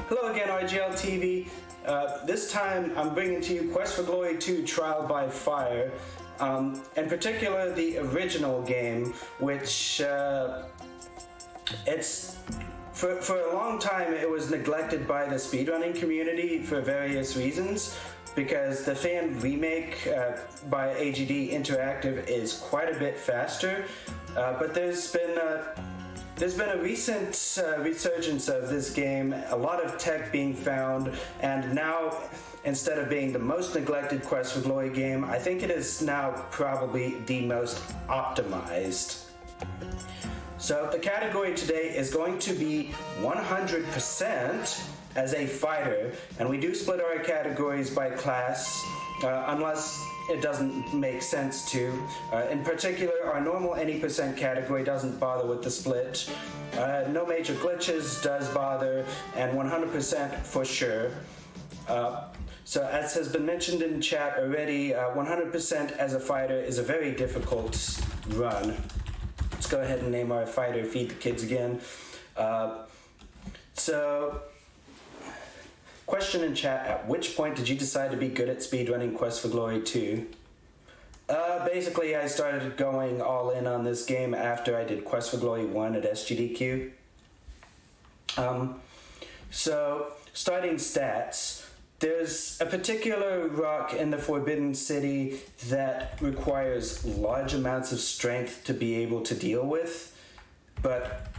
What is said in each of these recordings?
Hello again, RGLtv. This time I'm bringing to you Quest for Glory 2 Trial by Fire. In particular, the original game, which it's for a long time it was neglected by the speedrunning community for various reasons, because the fan remake by AGD Interactive is quite a bit faster, but there's been a recent resurgence of this game, a lot of tech being found, and now, instead of being the most neglected Quest for Glory game, I think it is now probably the most optimized. So the category today is going to be 100% as a fighter, and we do split our categories by class, unless it doesn't make sense to. In particular, our normal any percent category doesn't bother with the split. No major glitches does bother, and 100% for sure. So as has been mentioned in chat already, 100% as a fighter is a very difficult run. Let's go ahead and name our fighter Feed the Kids again. Question in chat, at which point did you decide to be good at speedrunning Quest for Glory 2? Basically, I started going all in on this game after I did Quest for Glory 1 at SGDQ. So, starting stats, there's a particular rock in the Forbidden City that requires large amounts of strength to be able to deal with, but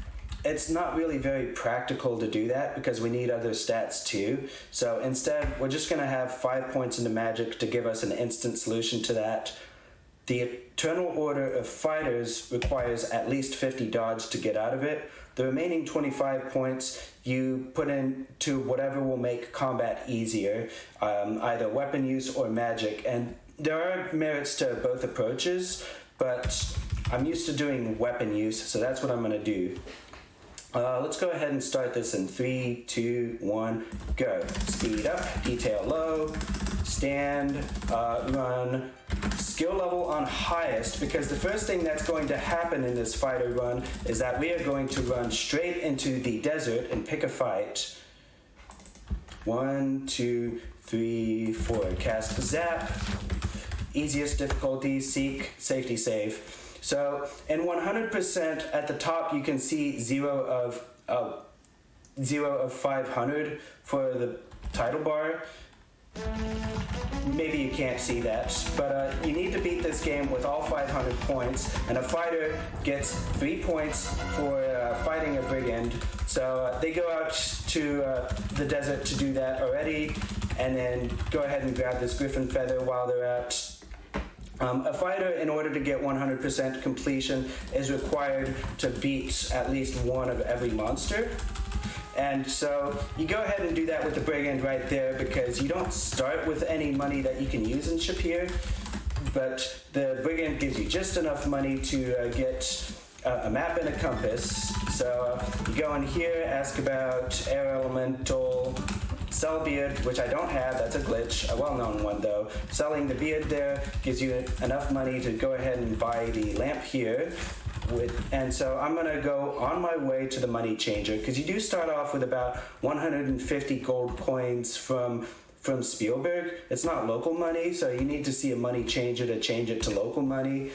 it's not really very practical to do that because we need other stats too. So instead, we're just going to have 5 points into magic to give us an instant solution to that. The Eternal Order of Fighters requires at least 50 dodge to get out of it. The remaining 25 points you put into whatever will make combat easier, either weapon use or magic. And there are merits to both approaches, but I'm used to doing weapon use, so that's what I'm going to do. Let's go ahead and start this in 3, 2, 1, go. Speed up, detail low, stand, run, skill level on highest, because the first thing that's going to happen in this fighter run is that we are going to run straight into the desert and pick a fight. 1, 2, 3, 4. Cast Zap. Easiest difficulty, seek, safety save. So in 100% at the top you can see 0 of 500 for the title bar. Maybe you can't see that, but you need to beat this game with all 500 points, and a fighter gets 3 points for fighting a brigand. So they go out to the desert to do that already, and then go ahead and grab this griffin feather while they're out. A fighter, in order to get 100% completion, is required to beat at least one of every monster. And so you go ahead and do that with the brigand right there, because you don't start with any money that you can use in Shapir, but the brigand gives you just enough money to get a map and a compass. So you go in here, ask about air elemental, sell beard, which I don't have, that's a glitch, a well-known one though. Selling the beard there gives you enough money to go ahead and buy the lamp here. And so I'm going to go on my way to the money changer, because you do start off with about 150 gold coins from Spielberg. It's not local money, so you need to see a money changer to change it to local money.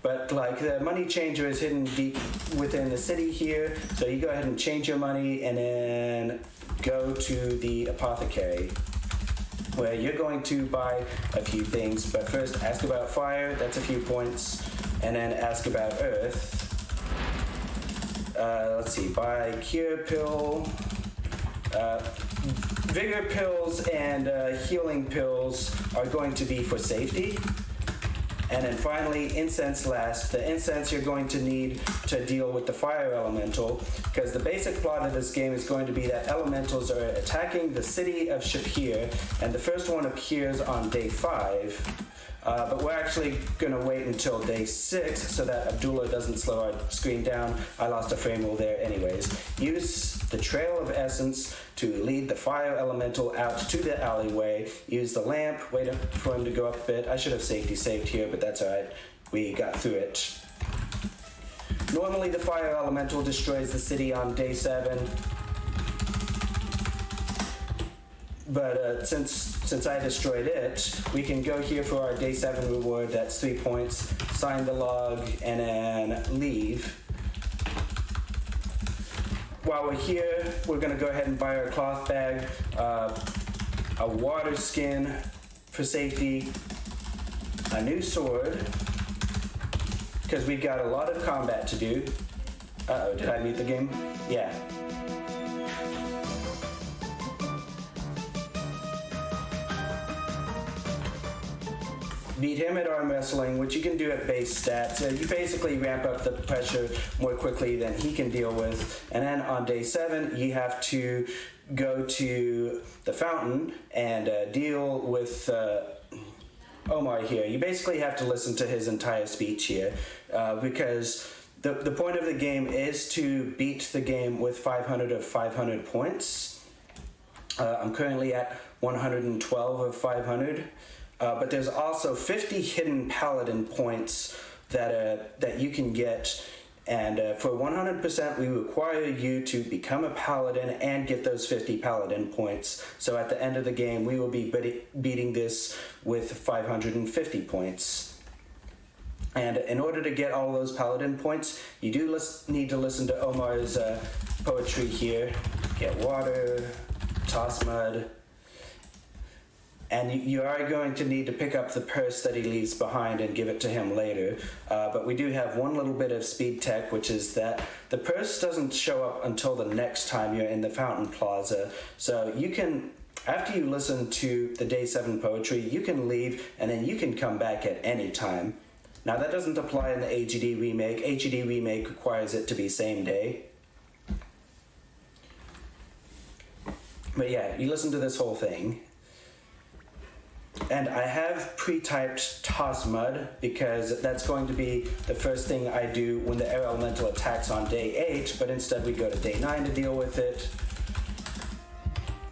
But like the money changer is hidden deep within the city here, so you go ahead and change your money and then go to the apothecary, where you're going to buy a few things. But first, ask about fire, that's a few points, and then ask about earth. Let's see, buy cure pill, vigor pills and healing pills are going to be for safety. And then finally, incense last. The incense you're going to need to deal with the fire elemental, because the basic plot of this game is going to be that elementals are attacking the city of Shapir, and the first one appears on day 5. But we're actually going to wait until day 6 so that Abdullah doesn't slow our screen down. I lost a frame rule there anyways. Use the Trail of Essence to lead the fire elemental out to the alleyway. Use the lamp, wait for him to go up a bit. I should have safety saved here, but that's alright. We got through it. Normally the fire elemental destroys the city on day 7. but since I destroyed it, we can go here for our day 7 reward. That's 3 points. Sign the log and then leave. While we're here, we're gonna go ahead and buy our cloth bag, a water skin for safety, a new sword, because we've got a lot of combat to do. Uh-oh, did I mute the game? Yeah. Beat him at arm wrestling, which you can do at base stats. You basically ramp up the pressure more quickly than he can deal with. And then on day 7, you have to go to the fountain and deal with Omar here. You basically have to listen to his entire speech here because the point of the game is to beat the game with 500 of 500 points. I'm currently at 112 of 500. But there's also 50 hidden paladin points that you can get, and for 100% we require you to become a paladin and get those 50 paladin points. So at the end of the game we will be beating this with 550 points. And in order to get all those paladin points, you do need to listen to Omar's poetry here. Get water, toss mud. And you are going to need to pick up the purse that he leaves behind and give it to him later. But we do have one little bit of speed tech, which is that the purse doesn't show up until the next time you're in the Fountain Plaza. So you can, after you listen to the Day 7 poetry, you can leave and then you can come back at any time. Now that doesn't apply in the AGD remake. AGD remake requires it to be same day. But yeah, you listen to this whole thing. And I have pre-typed toss mud because that's going to be the first thing I do when the air elemental attacks on day 8, but instead we go to day 9 to deal with it.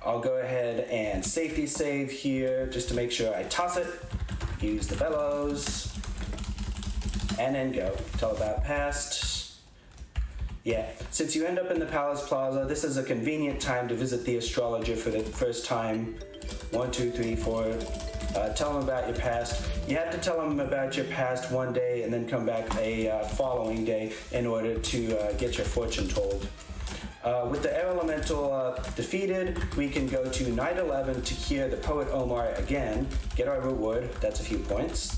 I'll go ahead and safety save here just to make sure I toss it, use the bellows, and then go till about past. Yeah, since you end up in the Palace Plaza, this is a convenient time to visit the astrologer for the first time. 1, 2, 3, 4. Tell them about your past. You have to tell them about your past one day and then come back a following day in order to get your fortune told. With the air elemental defeated, we can go to night 11 to hear the poet Omar again, get our reward. That's a few points.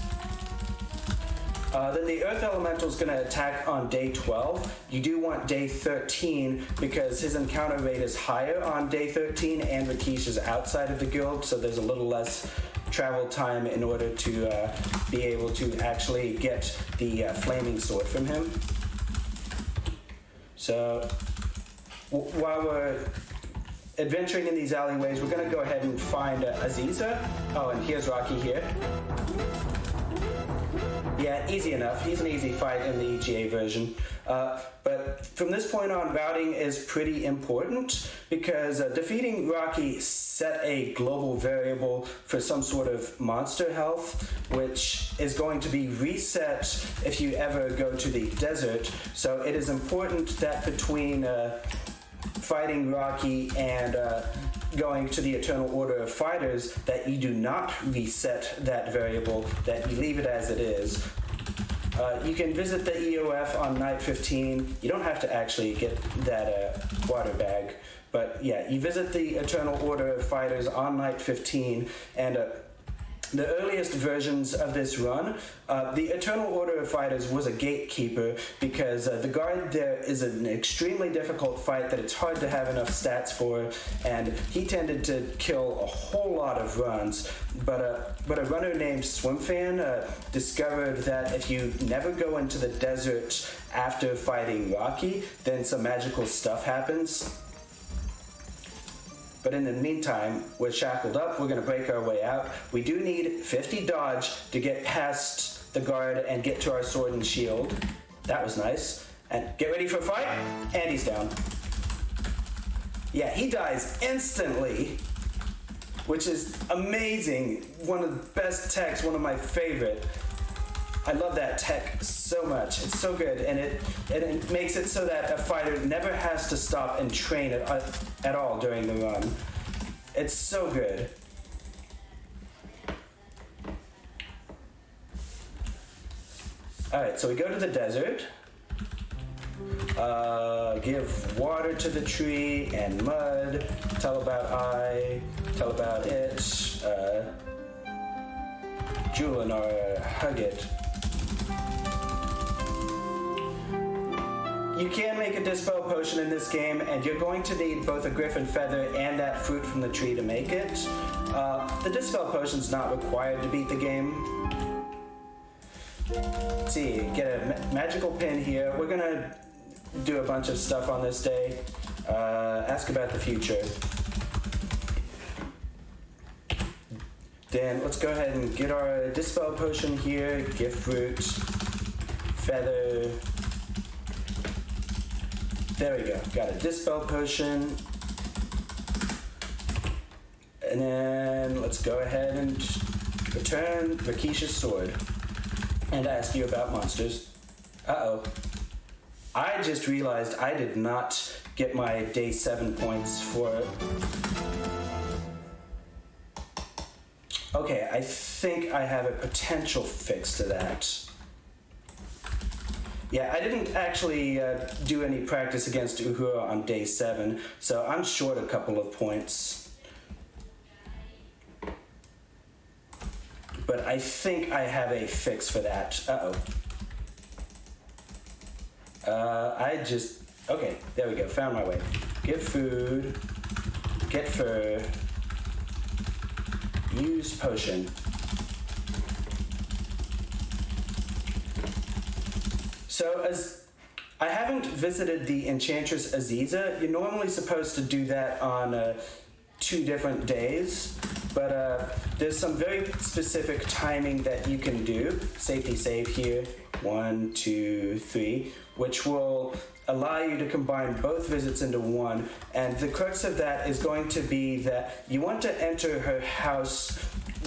Then the Earth Elemental is going to attack on day 12. You do want day 13 because his encounter rate is higher on day 13 and Rakesh is outside of the guild, so there's a little less travel time in order to be able to actually get the flaming sword from him. So while we're adventuring in these alleyways, we're going to go ahead and find Aziza. Oh, and here's Rocky here. Yeah, easy enough. He's an easy fight in the EGA version. But from this point on, routing is pretty important because defeating Rocky set a global variable for some sort of monster health, which is going to be reset if you ever go to the desert. So it is important that between fighting Rocky and going to the Eternal Order of Fighters that you do not reset that variable, that you leave it as it is. You can visit the EOF on night 15. You don't have to actually get that water bag, but yeah, you visit the Eternal Order of Fighters on night 15, and the earliest versions of this run, the Eternal Order of Fighters was a gatekeeper because the guard there is an extremely difficult fight that it's hard to have enough stats for, and he tended to kill a whole lot of runs. But a runner named Swimfan discovered that if you never go into the desert after fighting Rocky, then some magical stuff happens. But in the meantime, we're shackled up, we're going to break our way out. We do need 50 dodge to get past the guard and get to our sword and shield. That was nice. And get ready for a fight, and he's down. Yeah, he dies instantly, which is amazing. One of the best techs, one of my favorite. I love that tech so much. It's so good, and it makes it so that a fighter never has to stop and train at all during the run. It's so good. Alright, so we go to the desert. Give water to the tree and mud. Tell about I. Tell about it. Julian or hug it. You can make a dispel potion in this game, and you're going to need both a griffin feather and that fruit from the tree to make it. The dispel potion's not required to beat the game. Let's see, get a magical pin here. We're gonna do a bunch of stuff on this day. Ask about the future. Then let's go ahead and get our dispel potion here. Gift fruit, feather. There we go. Got a dispel potion. And then let's go ahead and return Rakisha's sword and ask you about monsters. Uh-oh. I just realized I did not get my day 7 points for it. Okay, I think I have a potential fix to that. Yeah, I didn't actually do any practice against Uhura on day 7, so I'm short a couple of points. But I think I have a fix for that. Okay, there we go, found my way. Give food, get fur, use potion. So as I haven't visited the Enchantress Aziza, you're normally supposed to do that on 2 different days, but there's some very specific timing that you can do. Safety save here, 1, 2, 3, which will allow you to combine both visits into one. And the crux of that is going to be that you want to enter her house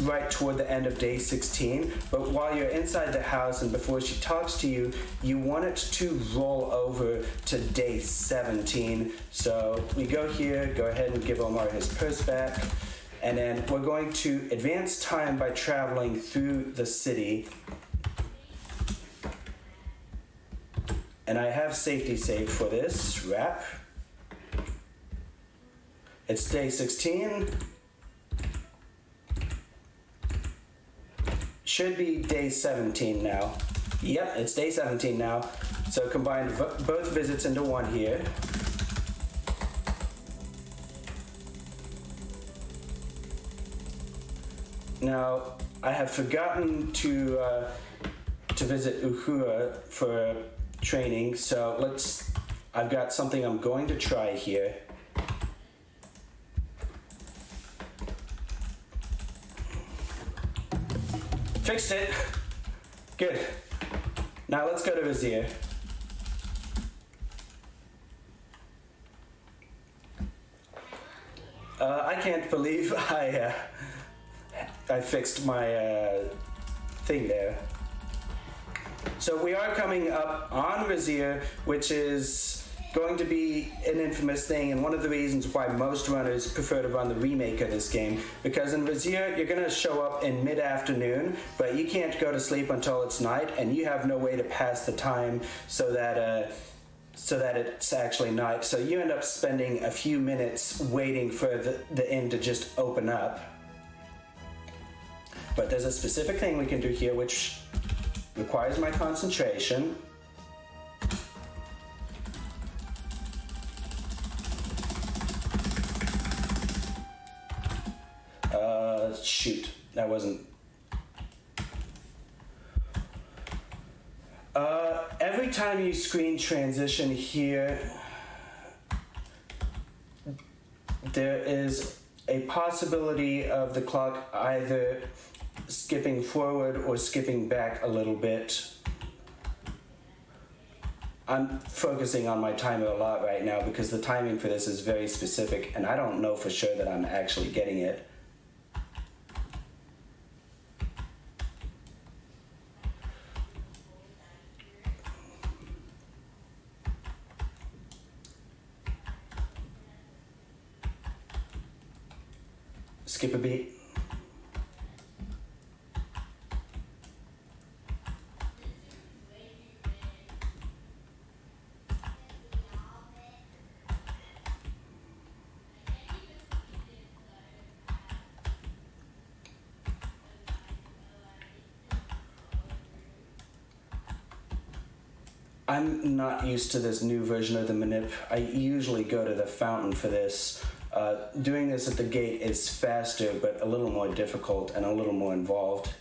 right toward the end of day 16, but while you're inside the house and before she talks to you, you want it to roll over to day 17. So we go here, go ahead and give Omar his purse back, and then we're going to advance time by traveling through the city. And I have safety save for this wrap. It's day 16. Should be day 17 now. Yep, it's day 17 now. So combine both visits into one here. Now, I have forgotten to visit Uhura for training, so I've got something I'm going to try here. Fixed it. Good. Now let's go to Vizier. I can't believe I fixed my thing there. So we are coming up on Vizier, which is going to be an infamous thing, and one of the reasons why most runners prefer to run the remake of this game, because in Vizier you're going to show up in mid-afternoon, but you can't go to sleep until it's night, and you have no way to pass the time so that it's actually night. So you end up spending a few minutes waiting for the inn to just open up. But there's a specific thing we can do here which requires my concentration. Shoot, that wasn't... every time you screen transition here, there is a possibility of the clock either skipping forward or skipping back a little bit. I'm focusing on my timer a lot right now because the timing for this is very specific, and I don't know for sure that I'm actually getting it. skip a beat. I'm not used to this new version of the manip. I usually go to the fountain for this. Doing this at the gate is faster, but a little more difficult and a little more involved.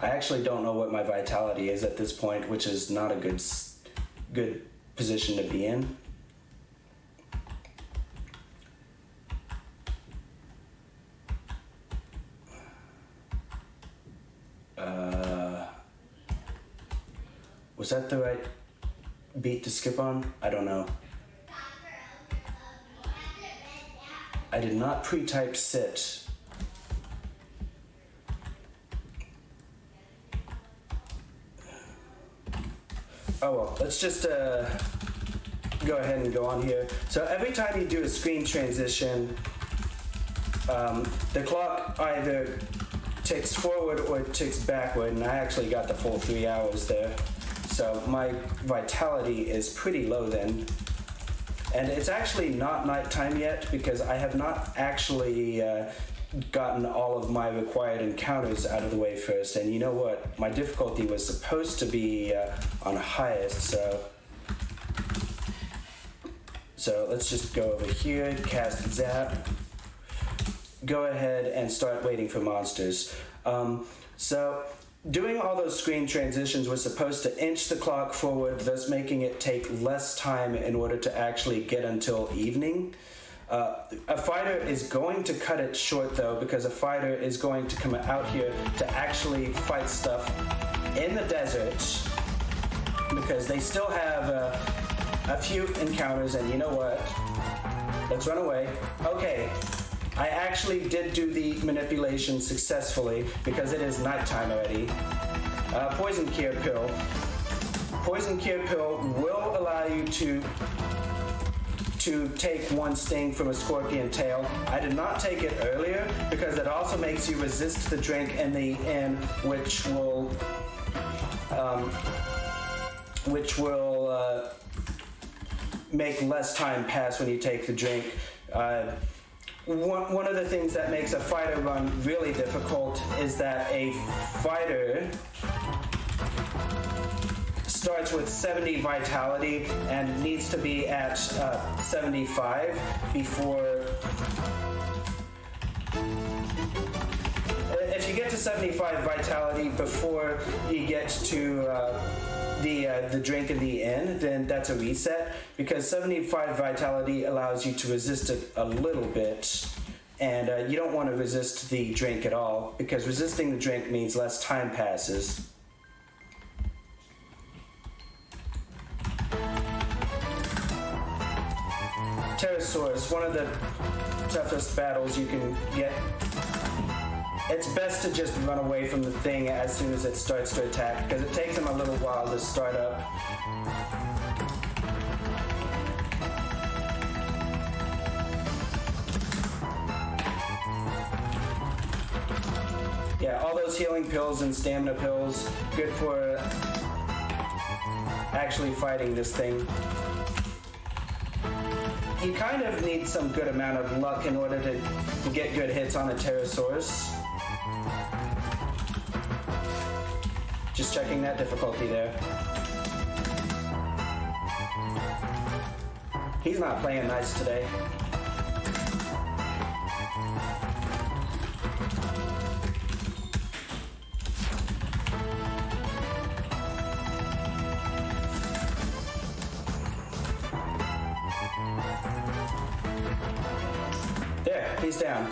I actually don't know what my vitality is at this point, which is not a good position to be in. Was that the right beat to skip on? I don't know. I did not pre-type sit. Oh well, let's just go ahead and go on here. So every time you do a screen transition, the clock either ticks forward or ticks backward, and I actually got the full 3 hours there. So my vitality is pretty low then. And it's actually not nighttime yet because I have not actually gotten all of my required encounters out of the way first. And you know what? My difficulty was supposed to be on highest, so let's just go over here, cast Zap. Go ahead and start waiting for monsters. So doing all those screen transitions was supposed to inch the clock forward, thus making it take less time in order to actually get until evening. A fighter is going to cut it short though, because a fighter is going to come out here to actually fight stuff in the desert, because they still have a few encounters, and you know what? Let's run away. Okay. I actually did do the manipulation successfully because it is nighttime already. Poison Cure Pill. Poison Cure Pill will allow you to take one sting from a scorpion tail. I did not take it earlier because it also makes you resist the drink in the end, which will make less time pass when you take the drink. One of the things that makes a fighter run really difficult is that a fighter starts with 70 vitality and needs to be at 75 before... If you get to 75 vitality before you get to the drink in the inn, then that's a reset, because 75 vitality allows you to resist it a little bit, and you don't want to resist the drink at all, because resisting the drink means less time passes. Pterosaurus, one of the toughest battles you can get. It's best to just run away from the thing as soon as it starts to attack, because it takes them a little while to start up. Yeah, all those healing pills and stamina pills, good for actually fighting this thing. You kind of need some good amount of luck in order to get good hits on a Pterosaurus. Just checking that difficulty there. He's not playing nice today. There, he's down.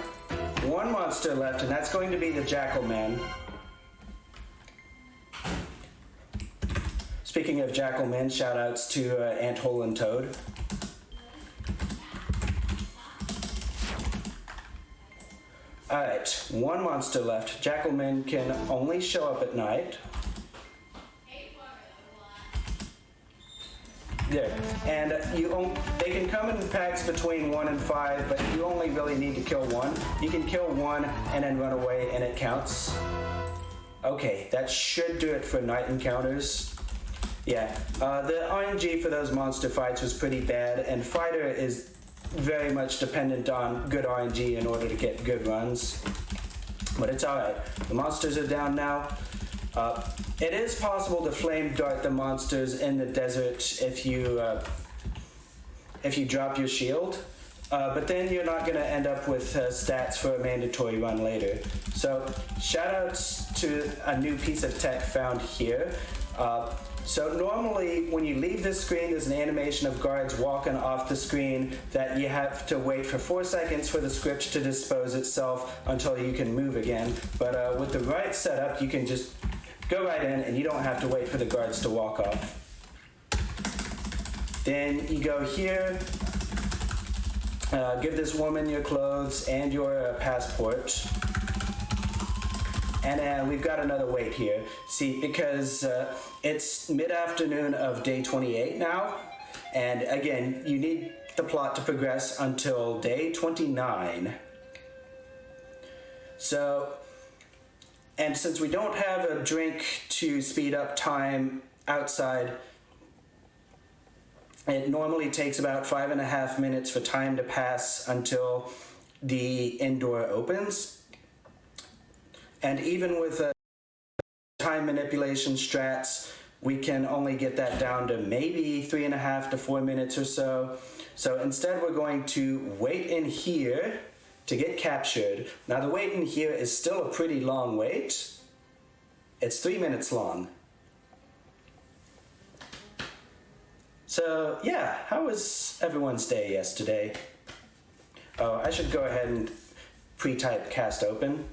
One monster left, and that's going to be the Jackal Man. Speaking of Jackal Men, shoutouts to Anthole and Toad. Alright, one monster left. Jackal Men can only show up at night. There. And they can come in packs between 1 and 5, but you only really need to kill one. You can kill one and then run away and it counts. Okay, that should do it for night encounters. Yeah, the RNG for those monster fights was pretty bad, and Fighter is very much dependent on good RNG in order to get good runs. But it's alright. The monsters are down now. It is possible to flame dart the monsters in the desert if you drop your shield, but then you're not going to end up with stats for a mandatory run later. So shoutouts to a new piece of tech found here. So normally when you leave this screen, there's an animation of guards walking off the screen that you have to wait for 4 seconds for the script to dispose itself until you can move again. But with the right setup, you can just go right in and you don't have to wait for the guards to walk off. Then you go here, give this woman your clothes and your passport. And we've got another wait here. See, because it's mid-afternoon of day 28 now, and again, you need the plot to progress until day 29. So, and since we don't have a drink to speed up time outside, it normally takes about 5.5 minutes for time to pass until the indoor opens. And even with time manipulation strats, we can only get that down to maybe 3.5 to 4 minutes or so. So instead we're going to wait in here to get captured. Now the wait in here is still a pretty long wait. It's 3 minutes long. So yeah, how was everyone's day yesterday? Oh, I should go ahead and pre-type cast open.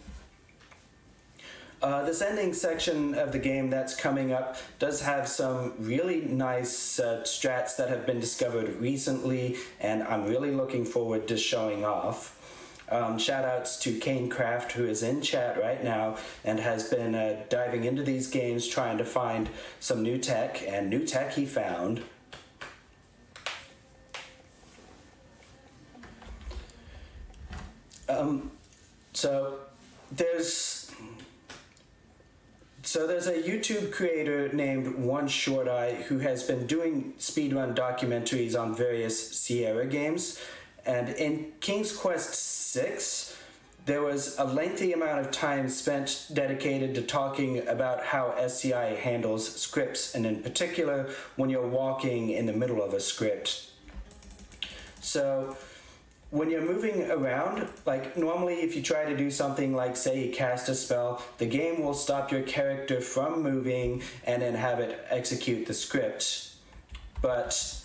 This ending section of the game that's coming up does have some really nice strats that have been discovered recently, and I'm really looking forward to showing off. Shoutouts to Canecraft, who is in chat right now and has been diving into these games trying to find some new tech, and new tech he found. So there's a YouTube creator named One Short Eye who has been doing speedrun documentaries on various Sierra games, and in King's Quest VI, there was a lengthy amount of time spent dedicated to talking about how SCI handles scripts, and in particular when you're walking in the middle of a script. So when you're moving around, like normally if you try to do something like say you cast a spell, the game will stop your character from moving and then have it execute the script. But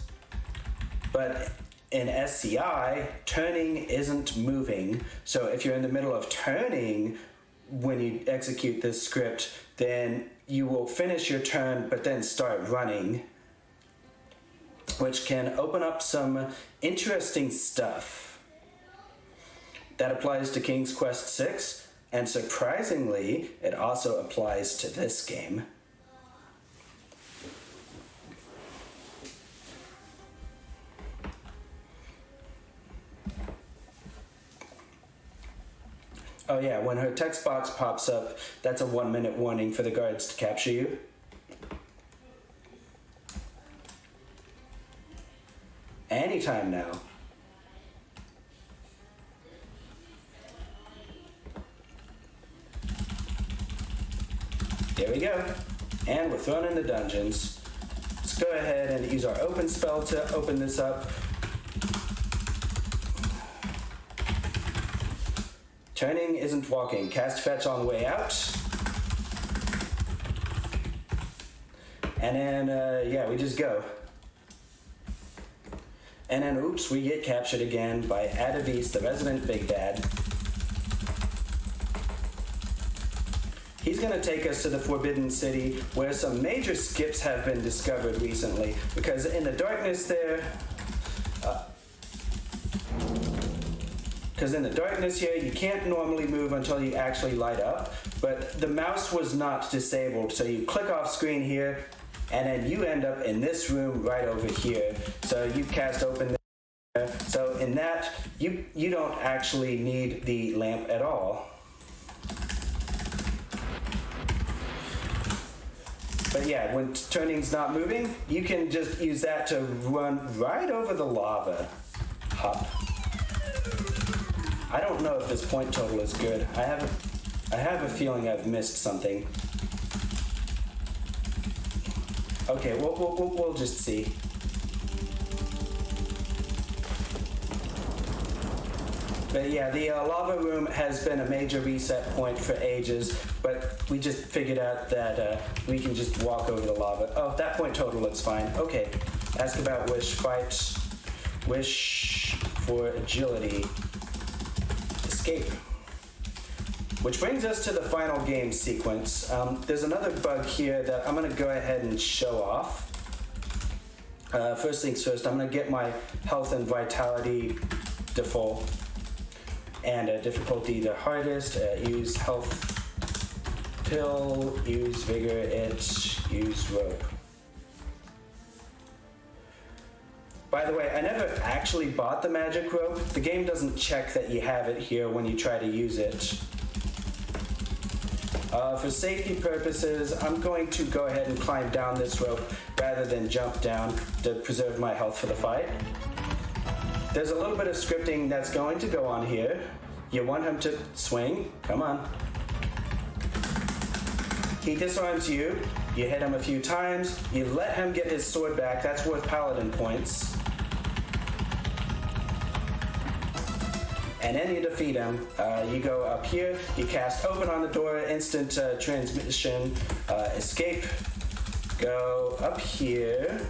in SCI, turning isn't moving. So if you're in the middle of turning when you execute this script, then you will finish your turn but then start running, which can open up some interesting stuff. That applies to King's Quest VI, and surprisingly, it also applies to this game. Oh yeah, when her text box pops up, that's a 1-minute warning for the guards to capture you. Anytime now. There we go. And we're thrown in the dungeons. Let's go ahead and use our open spell to open this up. Turning isn't walking. Cast fetch on the way out. And then, yeah, we just go. And then, oops, we get captured again by Adavis, the resident Big Bad. He's going to take us to the Forbidden City, where some major skips have been discovered recently. Because in the darkness there, here, you can't normally move until you actually light up. But the mouse was not disabled, so you click off screen here, and then you end up in this room right over here. So you cast open there. So in that, you don't actually need the lamp at all. But yeah, when turning's not moving, you can just use that to run right over the lava. Hop. I don't know if this point total is good. I have a feeling I've missed something. Okay, we'll just see. But yeah, the lava room has been a major reset point for ages, but we just figured out that we can just walk over the lava. Oh, that point total looks fine. Okay, ask about wish, fight, wish for agility, escape. Which brings us to the final game sequence. There's another bug here that I'm gonna go ahead and show off. First things first, I'm gonna get my health and vitality default. And difficulty the hardest, use health pill, use vigor itch, use rope. By the way, I never actually bought the magic rope. The game doesn't check that you have it here when you try to use it. For safety purposes, I'm going to go ahead and climb down this rope rather than jump down to preserve my health for the fight. There's a little bit of scripting that's going to go on here. You want him to swing, come on. He disarms you, you hit him a few times, you let him get his sword back, that's worth paladin points. And then you defeat him. You go up here, you cast open on the door, instant transmission, escape, go up here,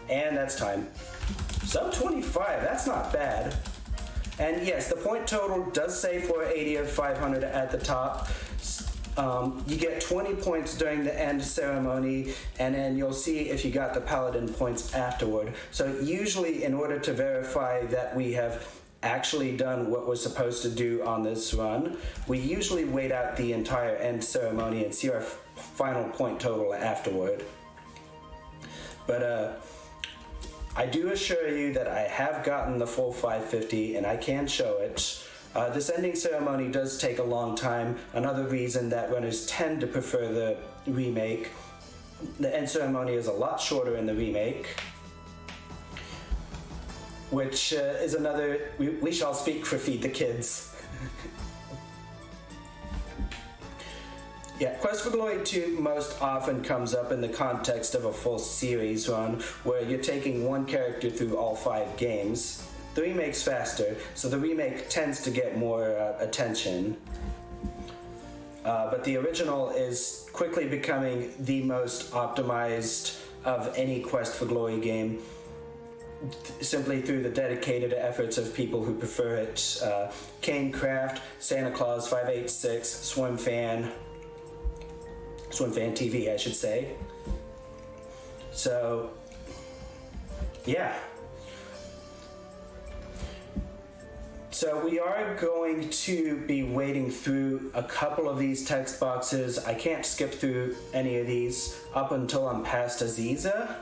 and that's time. Sub 25, that's not bad. And yes, the point total does say 480 of 500 at the top. You get 20 points during the end ceremony, and then you'll see if you got the paladin points afterward. So usually, in order to verify that we have actually done what we're supposed to do on this run, we usually wait out the entire end ceremony and see our final point total afterward. But I do assure you that I have gotten the full 550 and I can show it. This ending ceremony does take a long time. Another reason that runners tend to prefer the remake. The end ceremony is a lot shorter in the remake, which is another, we shall speak for Feed the Kids. Yeah, Quest for Glory 2 most often comes up in the context of a full series run where you're taking one character through all 5 games. The remake's faster, so the remake tends to get more attention. But the original is quickly becoming the most optimized of any Quest for Glory game, simply through the dedicated efforts of people who prefer it. Canecraft, Santa Claus 586, Swimfan TV, I should say. So, yeah. So we are going to be wading through a couple of these text boxes. I can't skip through any of these up until I'm past Aziza.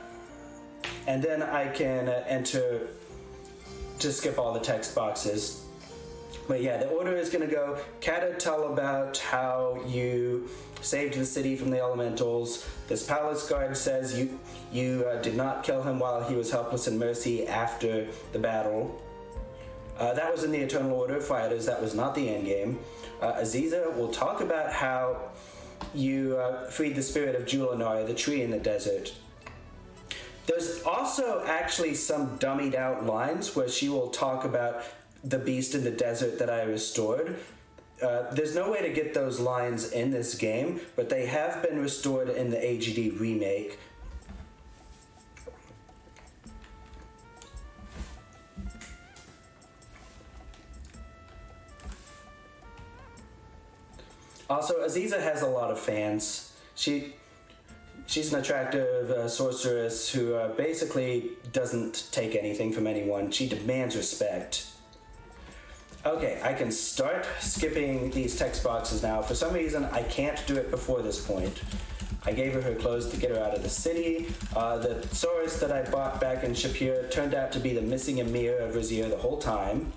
And then I can enter to skip all the text boxes. But yeah, the order is going to go Kata tell about how you saved the city from the elementals. This palace guard says you did not kill him while he was helpless in mercy after the battle. That was in the Eternal Order of Fighters. That was not the end game. Aziza will talk about how you freed the spirit of Julinar, the tree in the desert. There's also actually some dummied out lines where she will talk about the beast in the desert that I restored. There's no way to get those lines in this game, but they have been restored in the AGD remake. Also, Aziza has a lot of fans. She's an attractive sorceress who basically doesn't take anything from anyone. She demands respect. Okay, I can start skipping these text boxes now. For some reason, I can't do it before this point. I gave her clothes to get her out of the city. The Saurus that I bought back in Shapira turned out to be the missing emir of Razir the whole time.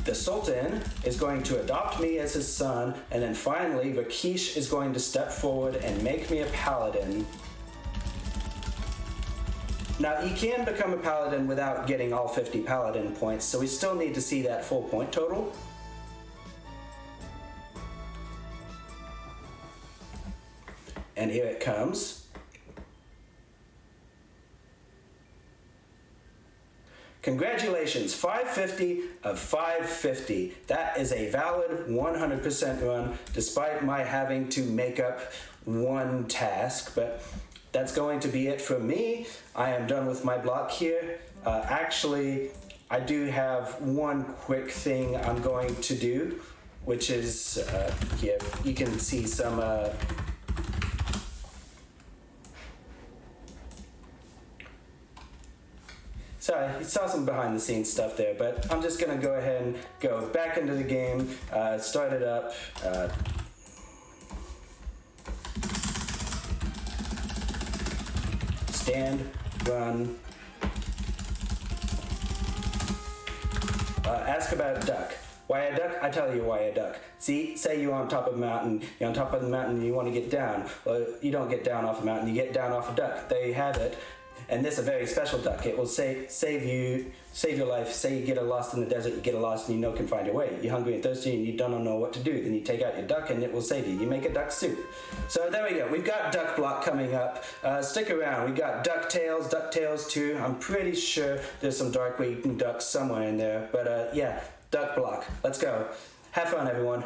The Sultan is going to adopt me as his son, and then finally Rakesh is going to step forward and make me a paladin. Now, you can become a paladin without getting all 50 paladin points, so we still need to see that full point total. And here it comes. Congratulations, 550 of 550. That is a valid 100% run, despite my having to make up one task, but that's going to be it for me. I am done with my block here. Actually, I do have one quick thing I'm going to do, which is, here, you can see some, sorry, you saw some behind the scenes stuff there, but I'm just gonna go ahead and go back into the game, start it up, stand, run, ask about a duck. Why a duck? I tell you why a duck. See, say you're on top of a mountain, you're on top of the mountain and you want to get down. Well, you don't get down off a mountain, you get down off a duck. There you have it. And this is a very special duck. It will save your life. Say you get lost in the desert, you get lost and you can find your way. You're hungry and thirsty and you don't know what to do. Then you take out your duck and it will save you. You make a duck soup. So there we go. We've got duck block coming up. Stick around. We got DuckTales 2. I'm pretty sure there's some dark-eaten ducks somewhere in there. But yeah, duck block. Let's go. Have fun, everyone.